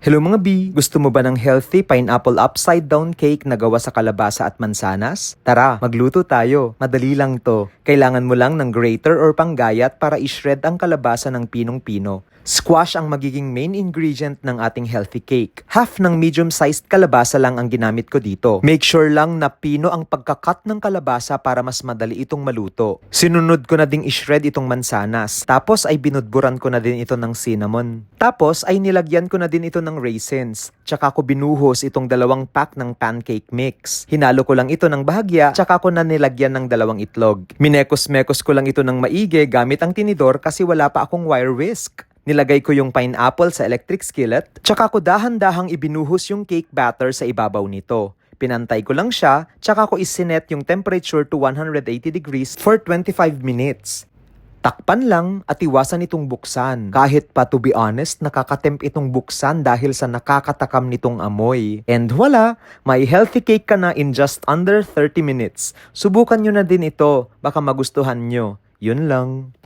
Hello mga B! Gusto mo ba ng healthy pineapple upside down cake na gawa sa kalabasa at mansanas? Tara, magluto tayo. Madali lang to. Kailangan mo lang ng grater or panggayat para i-shred ang kalabasa ng pinong-pino. Squash ang magiging main ingredient ng ating healthy cake. Half ng medium-sized kalabasa lang ang ginamit ko dito. Make sure lang na pino ang pagkakat ng kalabasa para mas madali itong maluto. Sinunod ko na ding i-shred itong mansanas. Tapos ay binudburan ko na din ito ng cinnamon. Tapos ay nilagyan ko na din ito ng raisins. Tsaka ko binuhos itong 2 pack ng pancake mix. Hinalo ko lang ito ng bahagya, tsaka ko na nilagyan ng 2 itlog. Minekos-mekos ko lang ito ng maigi gamit ang tinidor kasi wala pa akong wire whisk. Nilagay ko yung pineapple sa electric skillet, tsaka ko dahan-dahang ibinuhos yung cake batter sa ibabaw nito. Pinantay ko lang siya, tsaka ko isinet yung temperature to 180 degrees for 25 minutes. Takpan lang at iwasan itong buksan. Kahit pa to be honest, nakakatempt itong buksan dahil sa nakakatakam nitong amoy. And voila, may healthy cake ka na in just under 30 minutes. Subukan nyo na din ito, baka magustuhan nyo. Yun lang.